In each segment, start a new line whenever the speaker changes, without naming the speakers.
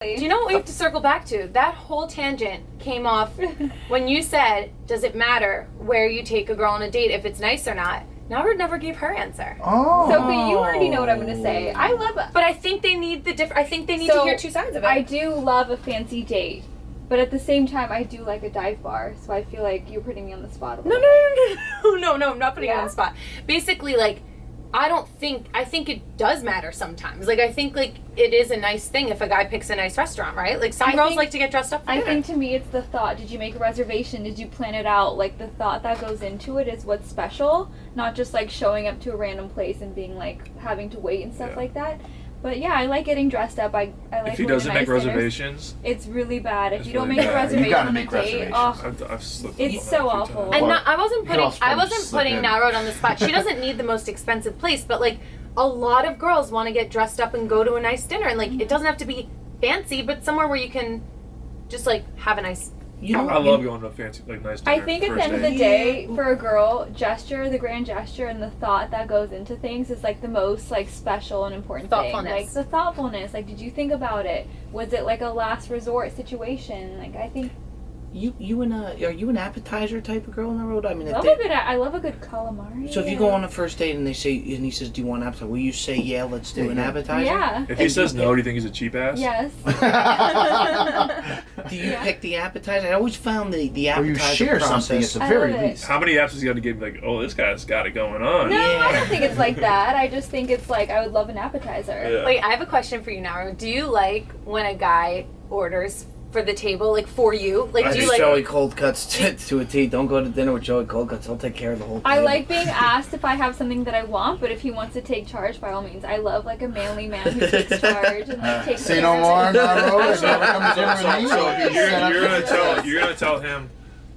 Do you know what we have to circle back to? That whole tangent came off when you said, does it matter where you take a girl on a date if it's nice or not? Naru never gave her answer.
Oh.
So, but you already know what I'm going to say. I love it.
But I think they need to hear two sides of it.
I do love a fancy date. But at the same time, I do like a dive bar. So I feel like you're putting me on the spot a little bit.
No, I'm not putting you on the spot. Basically, like, I think it does matter sometimes. Like, I think, like, it is a nice thing if a guy picks a nice restaurant, right? Like, some girls like to get dressed up for dinner.
I think to me it's the thought. Did you make a reservation? Did you plan it out? Like, the thought that goes into it is what's special. Not just, like, showing up to a random place and being, like, having to wait and stuff like that. But yeah, I like getting dressed up. I like
if he doesn't make reservations,
it's really bad. If you don't
really
make a
bad.
reservation
You gotta
on
make
a date,
reservations.
I've slipped
it's
up on
so
that a few
awful.
times.
And
Well,
I wasn't
slip
putting
in.
Narod on the spot. She doesn't need the most expensive place, but like a lot of girls want to get dressed up and go to a nice dinner, and like it doesn't have to be fancy, but somewhere where you can just like have a nice.
I love going to a fancy, like, nice dinner.
I think at the end of the day, for a girl, the grand gesture and the thought that goes into things is like the most like special and important thing. Like the thoughtfulness. Like, did you think about it? Was it like a last resort situation? Like, I think.
Are you an appetizer type of girl on the road? I mean,
I love a good calamari.
So if you go on a first date and he says, "Do you want appetizer?" Will you say, "Yeah, let's do an appetizer"?
Yeah.
If he says no, do you think he's a cheap ass?
Yes.
Do you pick the appetizer? I always found the
Or you
appetizer
share
process.
something at the very
love it.
least.
How many apps has he got to give? Like, oh, this guy's got it going on.
No, I don't think it's like that. I just think it's like I would love an appetizer.
Yeah.
Wait, I have a question for you, Naru. Do you like when a guy orders for the table, like for you? Like, do you like
Joey Cold Cuts to a T. Don't go to dinner with Joey Cold Cuts. He'll take care of the whole thing.
I like being asked if I have something that I want, but if he wants to take charge, by all means. I love like a manly man who takes charge and like takes
Say
care
no
of
more,
it.
Naru. If you ever come to dinner with me,
So
you'll be set up for
you're gonna tell him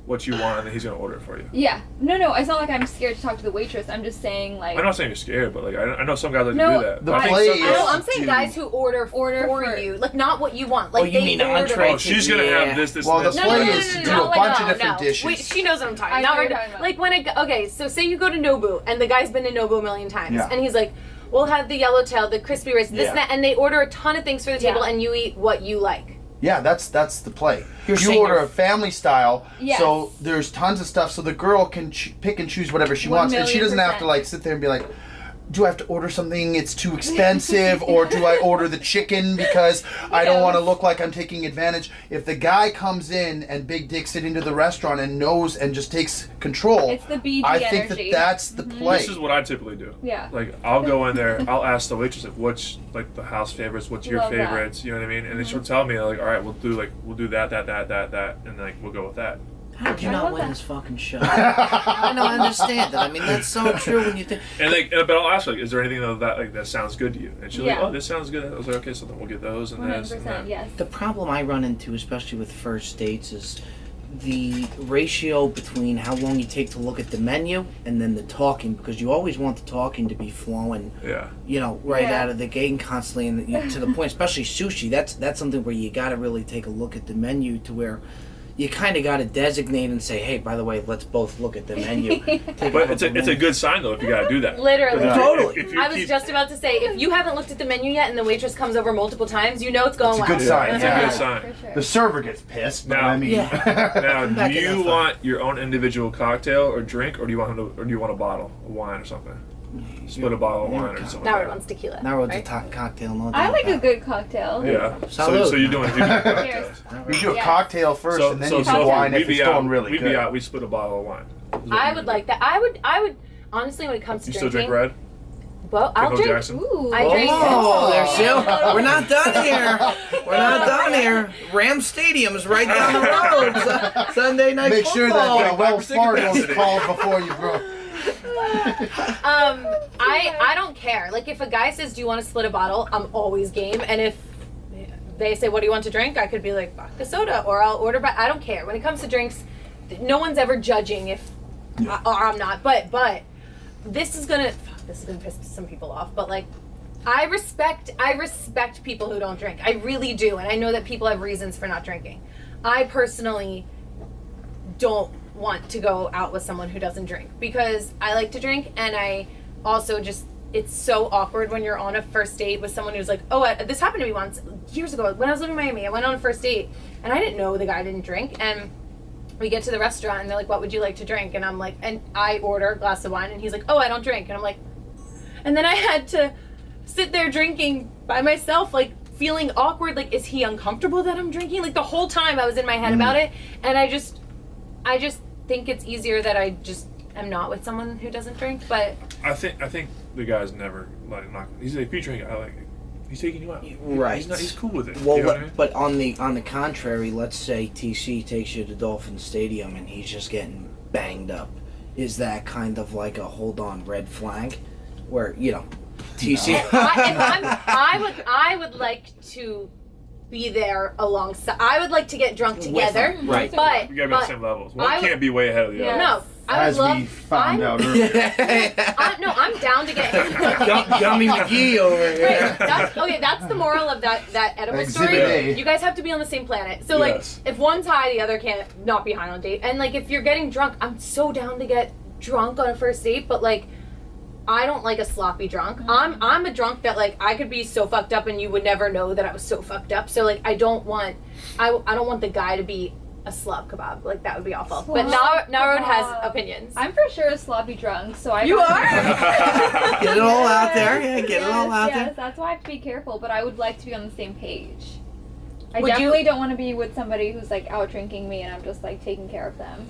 what you want, and then he's gonna order it for you.
Yeah. No, it's not like I'm scared to talk to the waitress. I'm just saying like
I'm not saying you're scared, but like I know some guys like to
No,
do that.
the
But I think
play
some
is-
girls-
I'm saying guys who order for you, like not what you want. Like
Oh, you
they
mean
order.
entree?
Oh, she's gonna have this,
Well,
and
the
this.
play is to do a bunch of different dishes.
Wait, she knows what I'm talking
I know
about.
what you're talking about.
Like when so say you go to Nobu and the guy's been to Nobu a million times,
Yeah.
and he's like, we'll have the yellowtail, the crispy rice, this
Yeah.
and that, and they order a ton of things for the table,
Yeah.
and you eat what you like.
Yeah, that's the play.
You're
You
saying
order
you're-
a family style,
Yes.
so there's tons of stuff, so the girl can pick and choose whatever she
1
wants, and she doesn't have to
1,000,000%.
like sit there and be like, do I have to order something? It's too expensive, or do I order the chicken because I don't want to look like I'm taking advantage? If the guy comes in and big dicks it into the restaurant and knows and just takes control,
It's the BG
I think
energy.
that's the play.
This is what I typically do.
Yeah.
Like I'll go in there, I'll ask the waitress like what's like the house favorites, what's your
Love that.
favorites, you know what I mean? And then she'll tell me like, all right, we'll do that, and like we'll go with that.
How did you
I
not
love
win
that.
this fucking show? I don't understand that. I mean, that's so true when you think.
And like, but I'll ask her, like, is there anything that sounds good to you? And she's like,
Yeah.
oh, this sounds good. I was like, okay, so then we'll get those and this and
100%,
that.
yes.
The problem I run into, especially with first dates, is the ratio between how long you take to look at the menu and then the talking, because you always want the talking to be flowing,
Yeah.
right
Yeah.
out of the gate and constantly to the point. Especially sushi, that's something where you got to really take a look at the menu to where you kind of got to designate and say, hey, by the way, let's both look at the menu.
But it's a good sign though if you gotta do that.
Literally.
If-
Totally.
if you
I was
keep-
just about to say, if you haven't looked at the menu yet and the waitress comes over multiple times, you know it's going
It's a
well.
good sign,
It's
yeah.
a good sign.
For sure.
The server gets pissed, but
Now-
I mean,
Now,
Back
do
it
you
up.
want your own individual cocktail or drink, or do you want a bottle of wine or something? Split a bottle of wine or something.
Now
like
it wants tequila.
Now it's
right?
a cocktail, no doubt.
I like a
about it.
good cocktail.
that. Yeah.
Salud.
So you're doing cocktails.
Cheers.
you do a
Yes.
cocktail first, and then you do wine if it's going really
we'd
good.
be out. We split a bottle of wine. Is what
I
we
would
do.
like that. I would honestly, when it comes
You
to
still drink
drinking,
red?
well, I'll
Nicole
drink.
Jackson?
Ooh.
I drink.
Oh, there's still. We're not done here. We're not done here. Ram Stadium's right down the road. Sunday night
Make sure that
football.
Wells Fargo's
capacity.
called before you grow.
I don't care. Like if a guy says, "Do you want to split a bottle?" I'm always game. And if they say, "What do you want to drink?" I could be like vodka soda, or I'll order. But I don't care. When it comes to drinks, no one's ever judging if I'm not. But this is gonna piss some people off. But like, I respect people who don't drink. I really do, and I know that people have reasons for not drinking. I personally don't want to go out with someone who doesn't drink because I like to drink, and I also just it's so awkward when you're on a first date with someone who's like, oh, this happened to me once years ago when I was living in Miami. I went on a first date and I didn't know the guy didn't drink, and we get to the restaurant and they're like, what would you like to drink? And I'm like, and I order a glass of wine and he's like, oh, I don't drink. And I'm like, and then I had to sit there drinking by myself, like feeling awkward, like, is he uncomfortable that I'm drinking? Like the whole time I was in my head about it, and I just think it's easier that I just am not with someone who doesn't drink. But
I think the guy's never like not. He's like, if you drink, I like it. He's taking you out.
Right.
He's cool with it.
Well,
you know what I mean?
but on the contrary, let's say TC takes you to Dolphin Stadium and he's just getting banged up. Is that kind of like a hold on red flag, where TC?
I would like to be there alongside. I would like to get drunk together.
Right.
But
You gotta be on the same levels. One can't be way ahead of the
Yeah.
other.
no, I would
As
love.
we found out earlier.
I'm down to get.
Gummy McGee over here.
Right, that's the moral of that edible
Exhibit
story.
A.
You guys have to be on the same planet. So
Yes.
like, if one's high, the other can't not be high on a date. And like, if you're getting drunk, I'm so down to get drunk on a first date. But like, I don't like a sloppy drunk. I'm a drunk that like I could be so fucked up and you would never know that I was so fucked up. So like, I don't want the guy to be a slop kebab. Like that would be awful. But Narod has opinions.
I'm for sure a sloppy drunk, so I.
You are?
Get it all out there. Yeah, get it all out
Yes,
there.
that's why I have to be careful. But I would like to be on the same page. I
Would you-
definitely don't want to be with somebody who's like out drinking me and I'm just like taking care of them.